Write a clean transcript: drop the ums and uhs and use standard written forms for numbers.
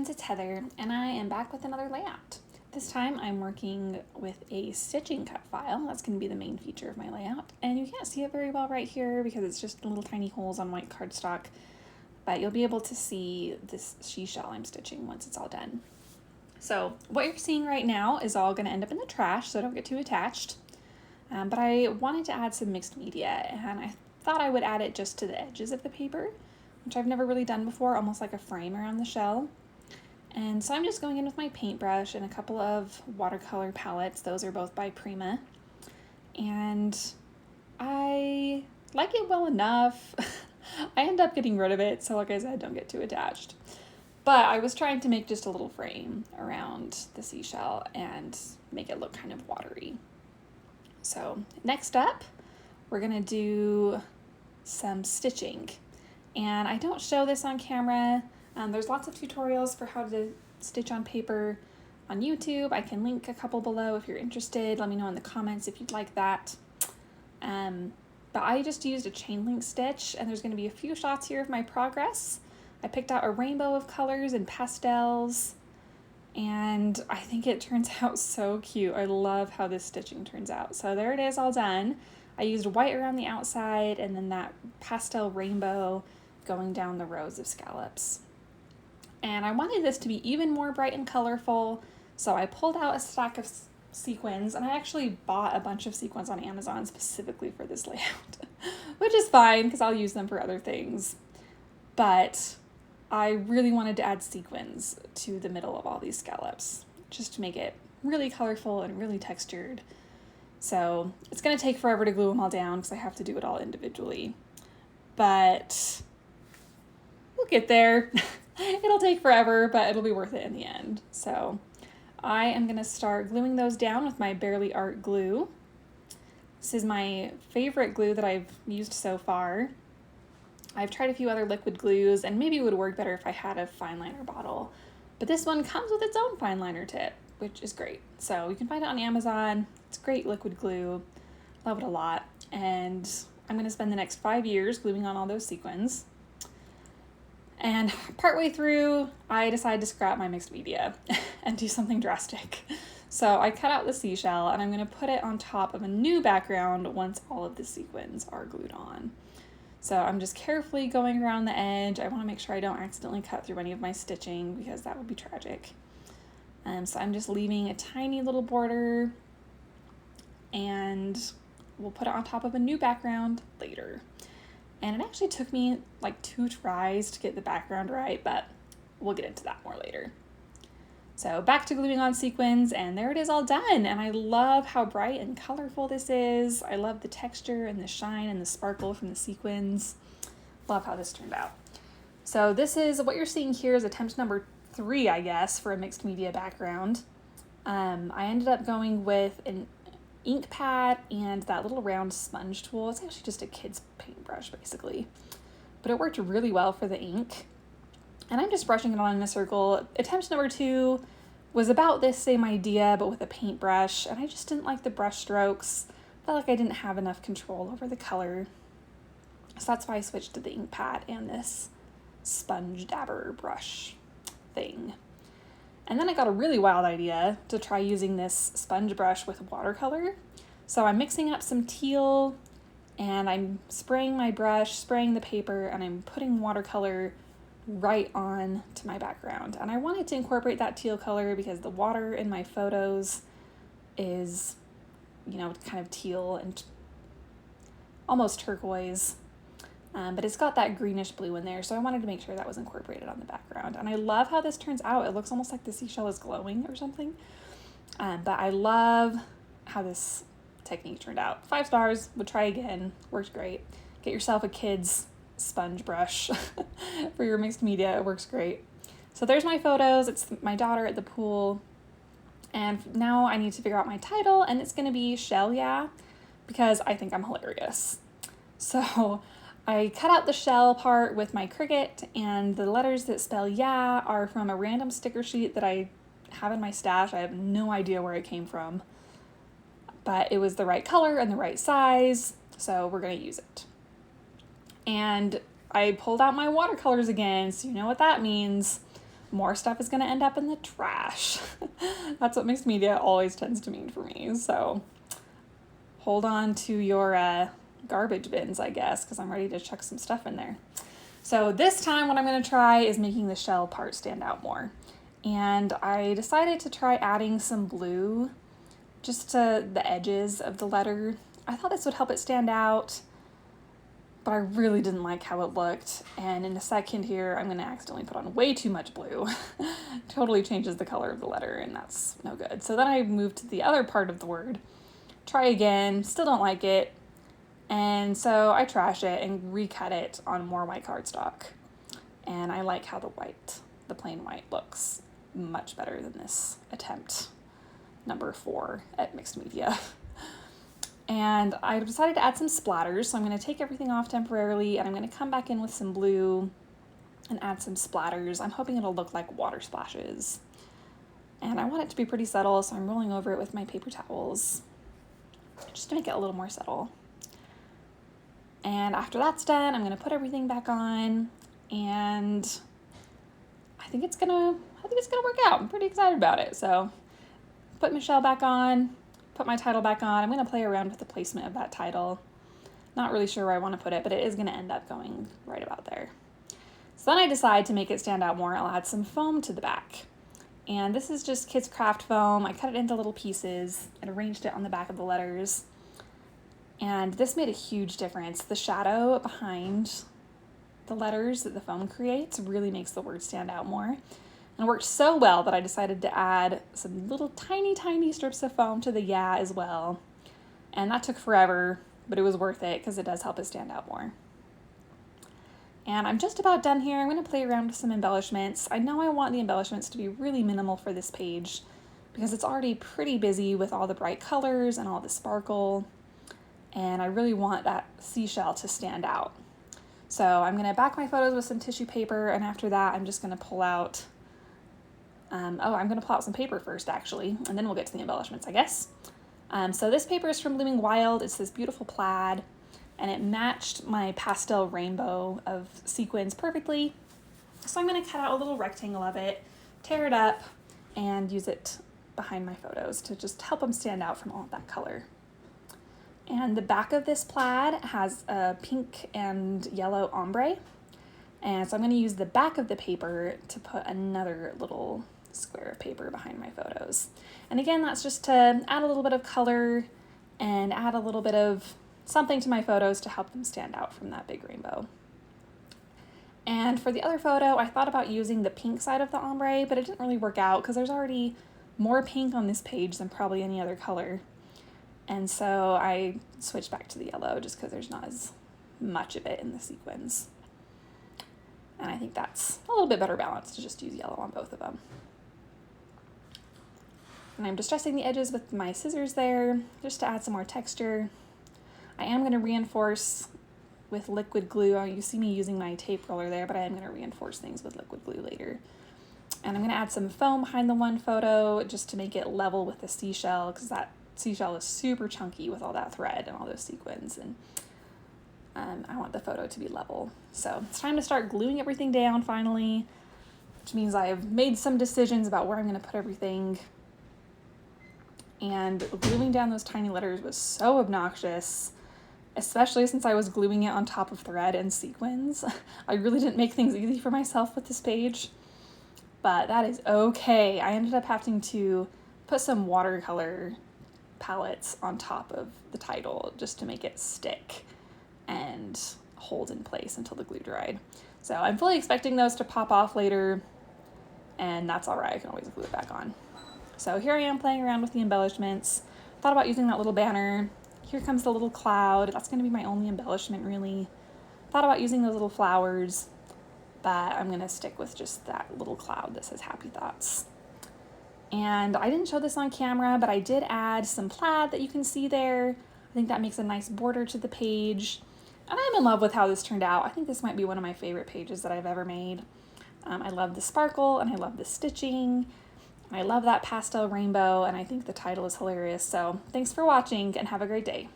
friends, it's Heather, and I am back with another layout. This time I'm working with a stitching cut file. That's going to be the main feature of my layout, and you can't see it very well right here because it's just little tiny holes on white cardstock, but you'll be able to see this seashell I'm stitching once it's all done. So what you're seeing right now is all going to end up in the trash, so don't get too attached. But I wanted to add some mixed media, and I thought I would add it just to the edges of the paper, which I've never really done before, almost like a frame around the shell. And so I'm just going in with my paintbrush and a couple of watercolor palettes. Those are both by Prima. And I like it well enough. I end up getting rid of it, so like I said, don't get too attached. But I was trying to make just a little frame around the seashell and make it look kind of watery. So next up, we're gonna do some stitching. And I don't show this on camera. There's lots of tutorials for how to stitch on paper on YouTube. I can link a couple below if you're interested. Let me know in the comments if you'd like that. But I just used a chain link stitch, and there's going to be a few shots here of my progress. I picked out a rainbow of colors and pastels, and I think it turns out so cute. I love how this stitching turns out. So there it is, all done. I used white around the outside and then that pastel rainbow going down the rows of scallops. And I wanted this to be even more bright and colorful, so I pulled out a stack of sequins, and I actually bought a bunch of sequins on Amazon specifically for this layout, which is fine because I'll use them for other things. But I really wanted to add sequins to the middle of all these scallops, just to make it really colorful and really textured. So it's going to take forever to glue them all down because I have to do it all individually. But we'll get there. It'll take forever, but it'll be worth it in the end. So I am going to start gluing those down with my Barely Art glue. This is my favorite glue that I've used so far. I've tried a few other liquid glues, and maybe it would work better if I had a fine liner bottle. But this one comes with its own fine liner tip, which is great. So you can find it on Amazon. It's great liquid glue. Love it a lot. And I'm going to spend the next 5 years gluing on all those sequins. And partway through, I decided to scrap my mixed media and do something drastic. So I cut out the seashell, and I'm going to put it on top of a new background once all of the sequins are glued on. So I'm just carefully going around the edge. I want to make sure I don't accidentally cut through any of my stitching because that would be tragic. So I'm just leaving a tiny little border, and we'll put it on top of a new background later. And it actually took me like 2 tries to get the background right, but we'll get into that more later. So back to gluing on sequins, and there it is all done. And I love how bright and colorful this is. I love the texture and the shine and the sparkle from the sequins. Love how this turned out. So this is what you're seeing here is attempt number 3, I guess, for a mixed media background. I ended up going with an ink pad and that little round sponge tool. It's actually just a kid's paintbrush basically, but it worked really well for the ink. And I'm just brushing it on in a circle. Attempt number 2 was about this same idea, but with a paintbrush, and I just didn't like the brush strokes. Felt like I didn't have enough control over the color. So that's why I switched to the ink pad and this sponge dabber brush thing. And then I got a really wild idea to try using this sponge brush with watercolor. So I'm mixing up some teal, and I'm spraying my brush, spraying the paper, and I'm putting watercolor right on to my background. And I wanted to incorporate that teal color because the water in my photos is, you know, kind of teal and almost turquoise. But it's got that greenish blue in there, so I wanted to make sure that was incorporated on the background. And I love how this turns out. It looks almost like the seashell is glowing or something. But I love how this technique turned out. 5 stars, would try again, worked great. Get yourself a kid's sponge brush for your mixed media, it works great. So there's my photos, it's my daughter at the pool. And now I need to figure out my title, and it's gonna be Shell Yeah, because I think I'm hilarious. So I cut out the shell part with my Cricut, and the letters that spell yeah are from a random sticker sheet that I have in my stash. I have no idea where it came from, but it was the right color and the right size, so we're going to use it. And I pulled out my watercolors again, so you know what that means. more stuff is going to end up in the trash. That's what mixed media always tends to mean for me. So hold on to your garbage bins, I guess, because I'm ready to chuck some stuff in there. So this time what I'm going to try is making the shell part stand out more. And I decided to try adding some blue just to the edges of the letter. I thought this would help it stand out, but I really didn't like how it looked. And in a second here, I'm going to accidentally put on way too much blue. Totally changes the color of the letter, and that's no good. So then I moved to the other part of the word. Try again, still don't like it. And so I trash it and recut it on more white cardstock. And I like how the plain white looks much better than this attempt number 4 at mixed media. And I decided to add some splatters, so I'm going to take everything off temporarily and I'm going to come back in with some blue and add some splatters. I'm hoping it'll look like water splashes. And I want it to be pretty subtle, so I'm rolling over it with my paper towels just to make it a little more subtle. And after that's done, I'm going to put everything back on, and I think it's gonna work out. I'm pretty excited about it. So put Michelle back on, put my title back on. I'm going to play around with the placement of that title. Not really sure where I want to put it, but it is going to end up going right about there. So then I decide to make it stand out more. I'll add some foam to the back. And this is just Kids Craft foam. I cut it into little pieces and arranged it on the back of the letters. And this made a huge difference. The shadow behind the letters that the foam creates really makes the word stand out more. And it worked so well that I decided to add some little tiny strips of foam to the yeah as well. And that took forever, but it was worth it because it does help it stand out more. And I'm just about done here. I'm going to play around with some embellishments. I know I want the embellishments to be really minimal for this page because it's already pretty busy with all the bright colors and all the sparkle. And I really want that seashell to stand out. So I'm going to back my photos with some tissue paper, and after that I'm just going to pull out, I'm going to pull out some paper first actually, and then we'll get to the embellishments, I guess. So this paper is from Blooming Wild. It's this beautiful plaid, and it matched my pastel rainbow of sequins perfectly. So I'm going to cut out a little rectangle of it, tear it up, and use it behind my photos to just help them stand out from all of that color. And the back of this plaid has a pink and yellow ombre. And so I'm going to use the back of the paper to put another little square of paper behind my photos. And again, that's just to add a little bit of color and add a little bit of something to my photos to help them stand out from that big rainbow. And for the other photo, I thought about using the pink side of the ombre, but it didn't really work out because there's already more pink on this page than probably any other color. And so I switched back to the yellow just because there's not as much of it in the sequins. And I think that's a little bit better balance to just use yellow on both of them. And I'm distressing the edges with my scissors there just to add some more texture. I am going to reinforce with liquid glue. You see me using my tape roller there, but I am going to reinforce things with liquid glue later. And I'm going to add some foam behind the one photo just to make it level with the seashell, because that seashell is super chunky with all that thread and all those sequins, and I want the photo to be level. So it's time to start gluing everything down finally, which means I have made some decisions about where I'm going to put everything. And gluing down those tiny letters was so obnoxious, especially since I was gluing it on top of thread and sequins. I really didn't make things easy for myself with this page, but that is okay. I ended up having to put some watercolor palettes on top of the title just to make it stick and hold in place until the glue dried. So I'm fully expecting those to pop off later, and that's all right. I can always glue it back on. So here I am playing around with the embellishments. Thought about using that little banner. Here comes the little cloud. That's going to be my only embellishment really. Thought about using those little flowers, but I'm going to stick with just that little cloud that says Happy Thoughts. And I didn't show this on camera, but I did add some plaid that you can see there. I think that makes a nice border to the page. And I'm in love with how this turned out. I think this might be one of my favorite pages that I've ever made. I love the sparkle, and I love the stitching. I love that pastel rainbow, and I think the title is hilarious. So thanks for watching, and have a great day.